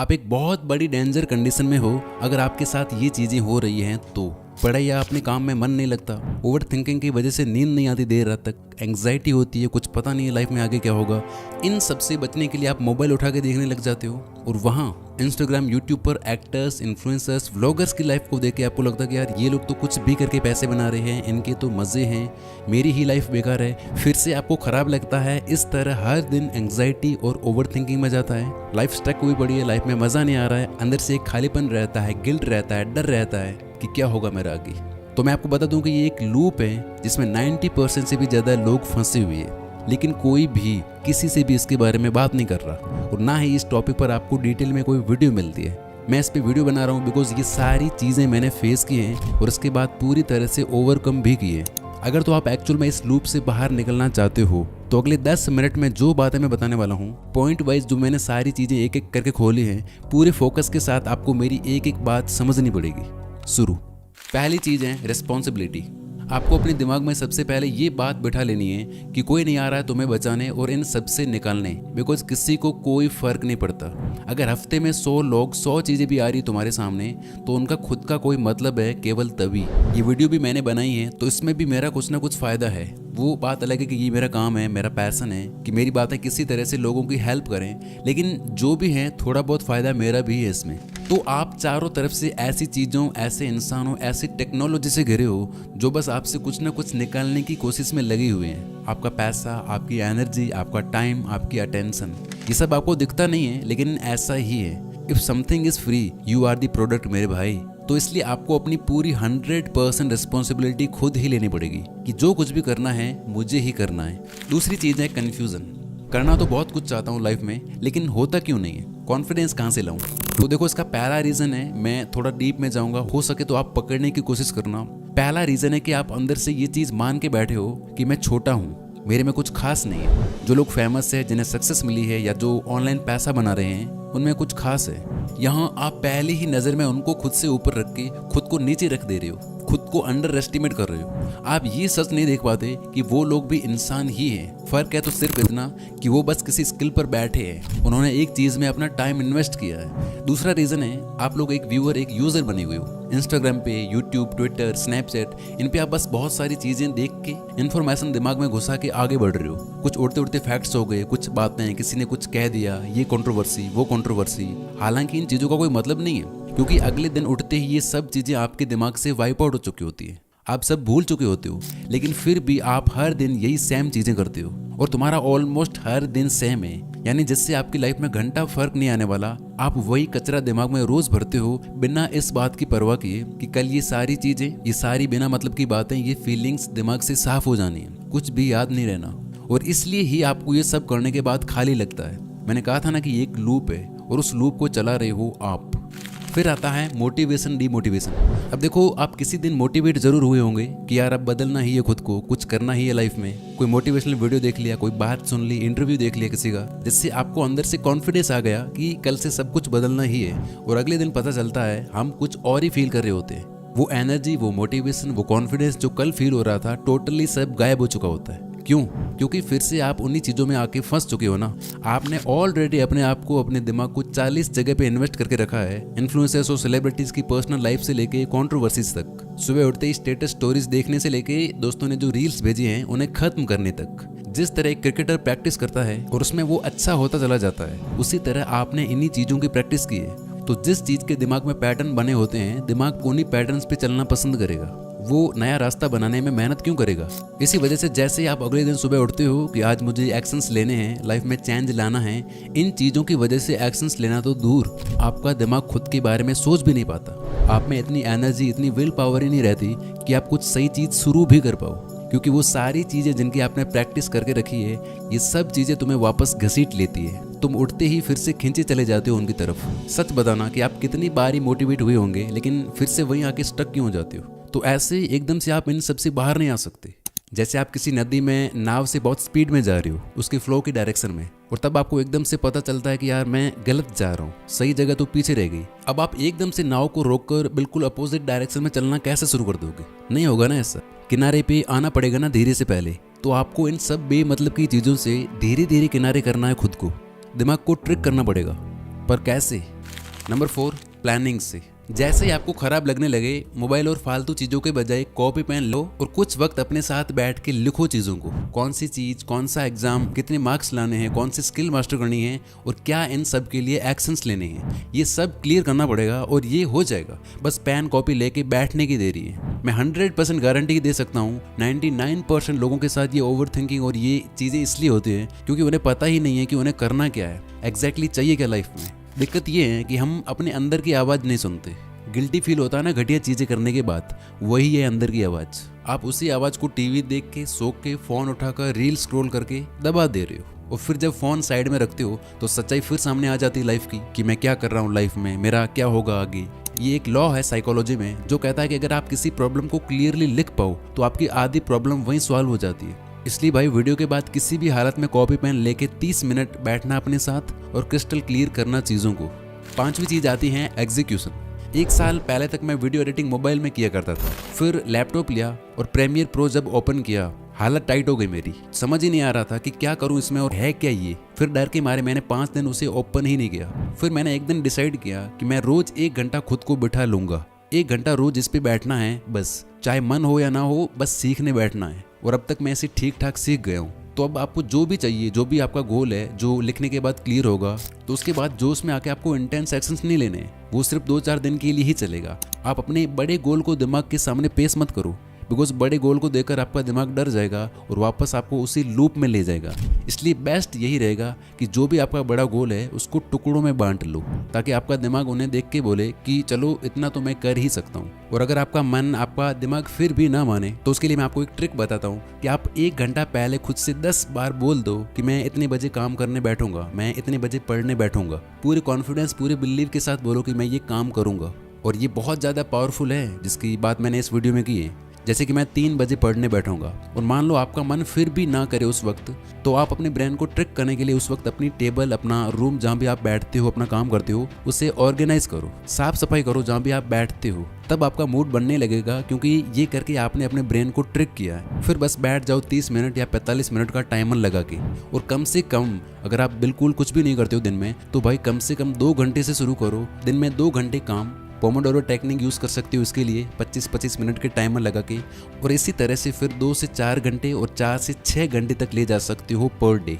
आप एक बहुत बड़ी डेंजर कंडीशन में हो अगर आपके साथ ये चीज़ें हो रही हैं तो। पढ़ाई या अपने काम में मन नहीं लगता, ओवर थिंकिंग की वजह से नींद नहीं आती देर रात तक, एंग्जाइटी होती है, कुछ पता नहीं है लाइफ में आगे क्या होगा। इन सब से बचने के लिए आप मोबाइल उठा के देखने लग जाते हो और वहाँ इंस्टाग्राम यूट्यूब पर एक्टर्स, इन्फ्लुएंसर्स, व्लॉगर्स की लाइफ को देख के आपको लगता है कि यार ये लोग तो कुछ भी करके पैसे बना रहे हैं, इनके तो मज़े हैं, मेरी ही लाइफ बेकार है। फिर से आपको ख़राब लगता है। इस तरह हर दिन एंग्जाइटी और ओवर थिंकिंग में जाता है। लाइफ स्टक हुई पड़ी है, लाइफ में मज़ा नहीं आ रहा है, अंदर से एक खालीपन रहता है, गिल्ट रहता है, डर रहता है कि क्या होगा मेरा आगे। तो मैं आपको बता दूं कि ये एक लूप है जिसमें 90% से भी ज़्यादा लोग फंसे हुए हैं, लेकिन कोई भी किसी से भी इसके बारे में बात नहीं कर रहा और ना ही इस टॉपिक पर आपको डिटेल में कोई वीडियो मिलती है। मैं इस पे वीडियो बना रहा हूँ बिकॉज ये सारी चीज़ें मैंने फेस की हैं और इसके बाद पूरी तरह से ओवरकम भी किए। अगर तो आप एक्चुअल में इस लूप से बाहर निकलना चाहते हो तो अगले 10 मिनट में जो बातें मैं बताने वाला हूँ, पॉइंट वाइज जो मैंने सारी चीज़ें एक एक करके खोली हैं, पूरे फोकस के साथ आपको मेरी एक एक बात समझनी पड़ेगी। शुरू। पहली चीज़ है रिस्पॉन्सिबिलिटी। आपको अपने दिमाग में सबसे पहले ये बात बिठा लेनी है कि कोई नहीं आ रहा है तुम्हें बचाने और इन सब से निकालने, बिकॉज किसी को कोई फ़र्क नहीं पड़ता। अगर हफ्ते में 100 लोग 100 चीज़ें भी आ रही तुम्हारे सामने तो उनका खुद का कोई मतलब है केवल तभी। ये वीडियो भी मैंने बनाई है तो इसमें भी मेरा कुछ ना कुछ फ़ायदा है। वो बात अलग है कि ये मेरा काम है, मेरा पैसन है कि मेरी बातें किसी तरह से लोगों की हेल्प करें, लेकिन जो भी है थोड़ा बहुत फ़ायदा मेरा भी है इसमें। तो आप चारों तरफ से ऐसी चीज़ों, ऐसे इंसानों, ऐसी टेक्नोलॉजी से घिरे हो जो बस आपसे कुछ ना कुछ निकालने की कोशिश में लगी हुए हैं। आपका पैसा, आपकी एनर्जी, आपका टाइम, आपकी अटेंशन, ये सब आपको दिखता नहीं है लेकिन ऐसा ही है। If something is free you are the product मेरे भाई। तो इसलिए आपको अपनी पूरी 100% रिस्पॉन्सिबिलिटी खुद ही लेनी पड़ेगी कि जो कुछ भी करना है मुझे ही करना है। दूसरी चीज़ है कन्फ्यूज़न। करना तो बहुत कुछ चाहता हूँ लाइफ में, लेकिन होता क्यों नहीं है? कॉन्फिडेंस कहाँ से लाऊं? तो देखो इसका पहला रीज़न है, मैं थोड़ा डीप में जाऊँगा, हो सके तो आप पकड़ने की कोशिश करना। पहला रीज़न है कि आप अंदर से ये चीज़ मान के बैठे हो कि मैं छोटा हूँ, मेरे में कुछ खास नहीं है। जो लोग फेमस है, जिन्हें सक्सेस मिली है या जो ऑनलाइन पैसा बना रहे हैं, उनमें कुछ खास है। यहाँ आप पहली ही नज़र में उनको खुद से ऊपर रख के खुद को नीचे रख दे रहे हो, खुद को अंडर एस्टिमेट कर रहे हो। आप ये सच नहीं देख पाते कि वो लोग भी इंसान ही हैं। फ़र्क है तो सिर्फ इतना कि वो बस किसी स्किल पर बैठे हैं, उन्होंने एक चीज़ में अपना टाइम इन्वेस्ट किया है। दूसरा रीज़न है आप लोग एक व्यूअर, एक यूज़र बने हुए हो। इंस्टाग्राम पे, यूट्यूब, ट्विटर, स्नैपचैट, इन पे आप बस बहुत सारी चीज़ें देख के इन्फॉर्मेशन दिमाग में घुसा के आगे बढ़ रहे हो। कुछ उड़ते उड़ते फैक्ट्स हो गए, कुछ बातें, किसी ने कुछ कह दिया, ये कंट्रोवर्सी, वो कंट्रोवर्सी। हालांकि इन चीज़ों का कोई मतलब नहीं है, क्योंकि अगले दिन उठते ही ये सब चीज़ें आपके दिमाग से वाइप आउट हो चुकी होती है, आप सब भूल चुके होते हो। लेकिन फिर भी आप हर दिन यही सेम चीज़ें करते हो और तुम्हारा ऑलमोस्ट हर दिन सेम है, यानी जिससे आपकी लाइफ में घंटा फर्क नहीं आने वाला। आप वही कचरा दिमाग में रोज़ भरते हो बिना इस बात की परवाह किए कि कल ये सारी चीज़ें, ये सारी बिना मतलब की बातें, ये फीलिंग्स दिमाग से साफ हो जानी है, कुछ भी याद नहीं रहना। और इसलिए ही आपको ये सब करने के बाद खाली लगता है। मैंने कहा था ना कि ये एक लूप है और उस लूप को चला रहे हो आप। फिर आता है मोटिवेशन, डीमोटिवेशन। अब देखो आप किसी दिन मोटिवेट जरूर हुए होंगे कि यार अब बदलना ही है खुद को, कुछ करना ही है लाइफ में। कोई मोटिवेशनल वीडियो देख लिया, कोई बात सुन ली, इंटरव्यू देख लिया किसी का, जिससे आपको अंदर से कॉन्फिडेंस आ गया कि कल से सब कुछ बदलना ही है। और अगले दिन पता चलता है हम कुछ और ही फील कर रहे होते हैं। वो एनर्जी, वो मोटिवेशन, वो कॉन्फिडेंस जो कल फील हो रहा था, टोटली सब गायब हो चुका होता है। क्यों? क्योंकि फिर से आप उन्हीं चीज़ों में आके फंस चुके हो ना। आपने ऑलरेडी अपने आप को, अपने दिमाग को 40 जगह पे इन्वेस्ट करके रखा है। इन्फ्लुएंसर्स और सेलिब्रिटीज़ की पर्सनल लाइफ से लेके कंट्रोवर्सीज तक, सुबह उठते ही स्टेटस स्टोरीज देखने से लेके दोस्तों ने जो रील्स भेजी हैं उन्हें खत्म करने तक। जिस तरह एक क्रिकेटर प्रैक्टिस करता है और उसमें वो अच्छा होता चला जाता है, उसी तरह आपने इन्हीं चीज़ों की प्रैक्टिस की है। तो जिस चीज़ के दिमाग में पैटर्न बने होते हैं, दिमाग उन्हीं पैटर्न्स पे चलना पसंद करेगा। वो नया रास्ता बनाने में मेहनत क्यों करेगा? इसी वजह से जैसे ही आप अगले दिन सुबह उठते हो कि आज मुझे एक्शंस लेने हैं, लाइफ में चेंज लाना है, इन चीज़ों की वजह से एक्शंस लेना तो दूर, आपका दिमाग खुद के बारे में सोच भी नहीं पाता। आप में इतनी एनर्जी, इतनी विल पावर ही नहीं रहती कि आप कुछ सही चीज़ शुरू भी कर पाओ, क्योंकि वो सारी चीज़ें जिनकी आपने प्रैक्टिस करके रखी है, ये सब चीज़ें तुम्हें वापस घसीट लेती है। तुम उठते ही फिर से खींचे चले जाते हो उनकी तरफ। सच बताना कि आप कितनी बार ही मोटिवेट हुए होंगे, लेकिन फिर से वहीं आके स्टक क्यों हो जाते हो? तो ऐसे एकदम से आप इन सब से बाहर नहीं आ सकते। जैसे आप किसी नदी में नाव से बहुत स्पीड में जा रहे हो, उसके फ्लो की डायरेक्शन में, और तब आपको एकदम से पता चलता है कि यार मैं गलत जा रहा हूँ, सही जगह तो पीछे रह गई। अब आप एकदम से नाव को रोककर बिल्कुल अपोजिट डायरेक्शन में चलना कैसे शुरू कर दोगे? नहीं होगा ना ऐसा। किनारे पे आना पड़ेगा ना धीरे से पहले। तो आपको इन सब बेमतलब की चीज़ों से धीरे धीरे किनारे करना है खुद को, दिमाग को ट्रिक करना पड़ेगा। पर कैसे? नंबर 4, प्लानिंग से। जैसे ही आपको खराब लगने लगे, मोबाइल और फालतू चीजों के बजाय कॉपी पेन लो और कुछ वक्त अपने साथ बैठ के लिखो चीजों को। कौन सी चीज, कौन सा एग्जाम, कितने मार्क्स लाने हैं, कौन सी स्किल मास्टर करनी है और क्या इन सब के लिए एक्शंस लेने हैं, ये सब क्लियर करना पड़ेगा और ये हो जाएगा। बस पेन कॉपी लेके बैठने की देरी है। मैं 100% गारंटी दे सकता हूँ 99% लोगों के साथ ये ओवर थिंकिंग और ये चीजें इसलिए होती है क्योंकि उन्हें पता ही नहीं है कि उन्हें करना क्या है, एग्जैक्टली चाहिए क्या लाइफ में। दिक्कत ये है कि हम अपने अंदर की आवाज़ नहीं सुनते। गिल्टी फील होता है ना घटिया चीज़ें करने के बाद, वही है अंदर की आवाज़। आप उसी आवाज़ को टीवी देख के, सो के, फ़ोन उठाकर, रील स्क्रॉल करके दबा दे रहे हो। और फिर जब फ़ोन साइड में रखते हो तो सच्चाई फिर सामने आ जाती है लाइफ की कि मैं क्या कर रहा हूँ लाइफ में, मेरा क्या होगा आगे। ये एक लॉ है साइकोलॉजी में जो कहता है कि अगर आप किसी प्रॉब्लम को क्लियरली लिख पाओ तो आपकी आधी प्रॉब्लम वहीं सॉल्व हो जाती है। इसलिए भाई वीडियो के बाद किसी भी हालत में कॉपी पेन लेके 30 मिनट बैठना अपने साथ और क्रिस्टल क्लियर करना चीज़ों को। 5वीं चीज़ आती है एग्जीक्यूशन। 1 साल पहले तक मैं वीडियो एडिटिंग मोबाइल में किया करता था, फिर लैपटॉप लिया और प्रीमियर प्रो जब ओपन किया, हालत टाइट हो गई मेरी। समझ ही नहीं आ रहा था कि क्या करूं इसमें और है क्या ये। फिर डर के मारे मैंने 5 दिन उसे ओपन ही नहीं किया। फिर मैंने एक दिन डिसाइड किया कि मैं रोज 1 घंटा खुद को बिठा लूंगा। 1 घंटा रोज इस पे बैठना है, बस चाहे मन हो या ना हो, बस सीखने बैठना है। और अब तक मैं इसे ठीक ठाक सीख गया हूँ। तो अब आपको जो भी चाहिए, जो भी आपका गोल है, जो लिखने के बाद क्लियर होगा, तो उसके बाद जोश में आके आपको इंटेंस एक्शंस नहीं लेने, वो सिर्फ 2-4 दिन के लिए ही चलेगा। आप अपने बड़े गोल को दिमाग के सामने पेश मत करो, बिकॉज बड़े गोल को देखकर आपका दिमाग डर जाएगा और वापस आपको उसी लूप में ले जाएगा। इसलिए बेस्ट यही रहेगा कि जो भी आपका बड़ा गोल है उसको टुकड़ों में बांट लो, ताकि आपका दिमाग उन्हें देख के बोले कि चलो इतना तो मैं कर ही सकता हूँ। और अगर आपका मन, आपका दिमाग फिर भी ना माने तो उसके लिए मैं आपको एक ट्रिक बताता हूँ कि आप 1 घंटा पहले खुद से 10 बार बोल दो कि मैं इतने बजे काम करने बैठूंगा, मैं इतने बजे पढ़ने बैठूंगा। पूरे कॉन्फिडेंस, पूरे बिलीव के साथ बोलो कि मैं ये काम करूंगा। और ये बहुत ज़्यादा पावरफुल है, जिसकी बात मैंने इस वीडियो में की है। जैसे कि मैं 3 बजे पढ़ने बैठूंगा और मान लो आपका मन फिर भी ना करे उस वक्त, तो आप अपने ब्रेन को ट्रिक करने के लिए उस वक्त अपनी टेबल, अपना रूम जहाँ भी आप बैठते हो, अपना काम करते हो, उसे ऑर्गेनाइज करो, साफ सफाई करो जहाँ भी आप बैठते हो। तब आपका मूड बनने लगेगा क्योंकि ये करके आपने अपने ब्रेन को ट्रिक किया है। फिर बस बैठ जाओ 30 मिनट या 45 मिनट का टाइमर लगा के। और कम से कम अगर आप बिल्कुल कुछ भी नहीं करते हो दिन में, तो भाई कम से कम 2 घंटे से शुरू करो। दिन में 2 घंटे काम। पोमोडोरो टेक्निक यूज़ कर सकते हो इसके लिए, 25-25 मिनट के टाइमर लगा के। और इसी तरह से फिर 2 से 4 घंटे और 4 से 6 घंटे तक ले जा सकते हो पर डे।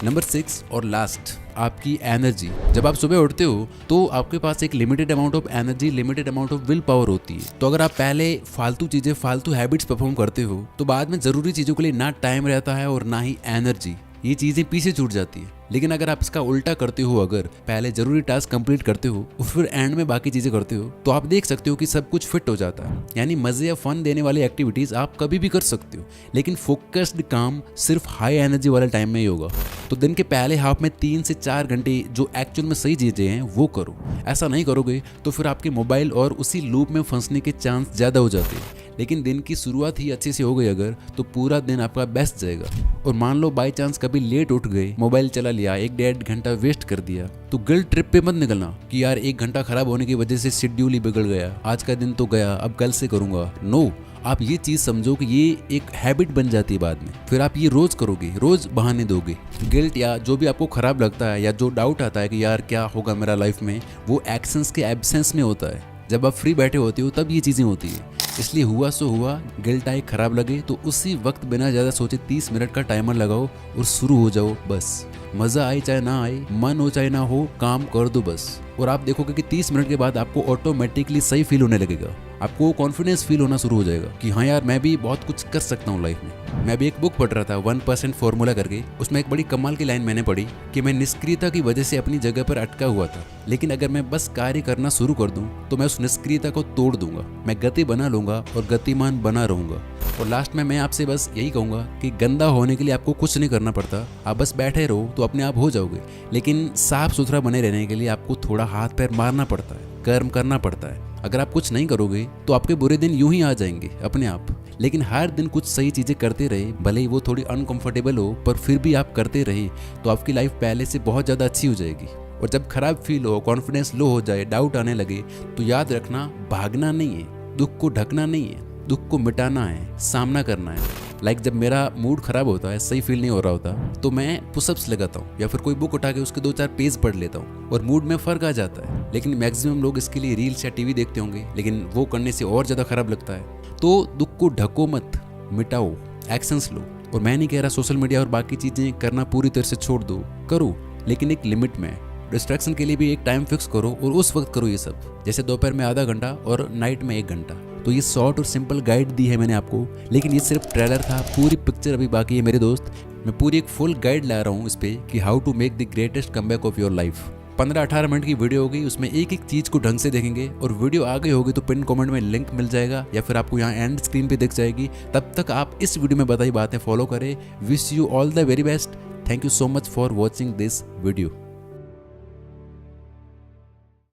नंबर 6 और लास्ट, आपकी एनर्जी। जब आप सुबह उठते हो तो आपके पास एक limited amount of energy, limited amount of will power होती है। तो अगर आप पहले फालतू चीज़ें, फालतू हैबिट्स परफॉर्म करते हो तो बाद में ज़रूरी चीज़ों के लिए ना टाइम रहता है और ना ही एनर्जी। ये चीज़ें पीछे छूट जाती है। लेकिन अगर आप इसका उल्टा करते हो, अगर पहले जरूरी टास्क कंप्लीट करते हो और फिर एंड में बाकी चीज़ें करते हो, तो आप देख सकते हो कि सब कुछ फिट हो जाता है। यानी मज़े या फन देने वाली एक्टिविटीज़ आप कभी भी कर सकते हो, लेकिन फोकस्ड काम सिर्फ हाई एनर्जी वाले टाइम में ही होगा। तो दिन के पहले हाफ में 3 से 4 घंटे जो एक्चुअल में सही चीज़ें हैं वो करो। ऐसा नहीं करोगे तो फिर आपके मोबाइल और उसी लूप में फंसने के चांस ज़्यादा हो जाते हैं। लेकिन दिन की शुरुआत ही अच्छे से हो गई अगर, तो पूरा दिन आपका बेस्ट जाएगा। और मान लो बाई चांस कभी लेट उठ गए, मोबाइल चला लिया, 1-1.5 घंटा वेस्ट कर दिया, तो गिल्ट ट्रिप पे मत निकलना कि यार 1 घंटा खराब होने की वजह से शेड्यूल ही बिगड़ गया, आज का दिन तो गया, अब कल से करूंगा। नो, आप ये चीज़ समझो कि ये एक हैबिट बन जाती है बाद में। फिर आप ये रोज़ करोगे, रोज़ बहाने दोगे। गिल्ट या जो भी आपको खराब लगता है या जो डाउट आता है कि यार क्या होगा मेरा लाइफ में, वो एक्शंस के एब्सेंस में होता है। जब आप फ्री बैठे होते हो तब ये चीज़ें होती है। इसलिए हुआ सो हुआ, गिल्ट आए, खराब लगे तो उसी वक्त बिना ज़्यादा सोचे 30 मिनट का टाइमर लगाओ और शुरू हो जाओ। बस मज़ा आए चाहे ना आए, मन हो चाहे ना हो, काम कर दो बस। और आप देखोगे कि 30 मिनट के बाद आपको ऑटोमेटिकली सही फील होने लगेगा। आपको कॉन्फिडेंस फील होना शुरू हो जाएगा कि हाँ यार, मैं भी बहुत कुछ कर सकता हूँ लाइफ में। मैं भी एक बुक पढ़ रहा था 1% फॉर्मूला करके, उसमें एक बड़ी कमाल की लाइन मैंने पढ़ी कि मैं निष्क्रियता की वजह से अपनी जगह पर अटका हुआ था, लेकिन अगर मैं बस कार्य करना शुरू कर दूं तो मैं उस निष्क्रियता को तोड़ दूंगा, मैं गति बना लूंगा और गतिमान बना रहूंगा। और लास्ट में मैं आपसे बस यही कहूंगा कि गंदा होने के लिए आपको कुछ नहीं करना पड़ता, आप बस बैठे रहो तो अपने आप हो जाओगे। लेकिन साफ सुथरा बने रहने के लिए आपको थोड़ा हाथ पैर मारना पड़ता है, कर्म करना पड़ता है। अगर आप कुछ नहीं करोगे तो आपके बुरे दिन यूं ही आ जाएंगे अपने आप। लेकिन हर दिन कुछ सही चीज़ें करते रहे, भले ही वो थोड़ी अनकंफर्टेबल हो, पर फिर भी आप करते रहे तो आपकी लाइफ पहले से बहुत ज़्यादा अच्छी हो जाएगी। और जब खराब फील हो, कॉन्फिडेंस लो हो जाए, डाउट आने लगे, तो याद रखना, भागना नहीं है, दुख को ढकना नहीं है, दुख को मिटाना है, सामना करना है। लाइक जब मेरा मूड खराब होता है, सही फील नहीं हो रहा होता, तो मैं पुशअप्स लगाता हूँ या फिर कोई बुक उठा के उसके 2-4 पेज पढ़ लेता हूँ और मूड में फर्क आ जाता है। लेकिन मैक्सिमम लोग इसके लिए रील्स या टीवी देखते होंगे, लेकिन वो करने से और ज़्यादा खराब लगता है। तो दुख को ढको मत, मिटाओ, एक्शंस लो। और मैं नहीं कह रहा सोशल मीडिया और बाकी चीज़ें करना पूरी तरह से छोड़ दो, करो, लेकिन एक लिमिट में। डिस्ट्रैक्शन के लिए भी एक टाइम फिक्स करो और उस वक्त करो ये सब, जैसे दोपहर में आधा घंटा और नाइट में 1 घंटा। तो ये शॉर्ट और सिंपल गाइड दी है मैंने आपको, लेकिन ये सिर्फ ट्रेलर था, पूरी पिक्चर अभी बाकी है मेरे दोस्त। मैं पूरी एक फुल गाइड ला रहा हूँ इस पे कि how to make the greatest comeback of your life. 15-18 minute की वीडियो होगी, उसमें एक एक चीज़ को ढंग से देखेंगे। और वीडियो आ गई होगी तो पिन कमेंट में लिंक मिल जाएगा या फिर आपको यहाँ एंड स्क्रीन पे दिख जाएगी। तब तक आप इस वीडियो में बताई बातें फॉलो करें। Wish you all the very best. Thank you so much for watching this video.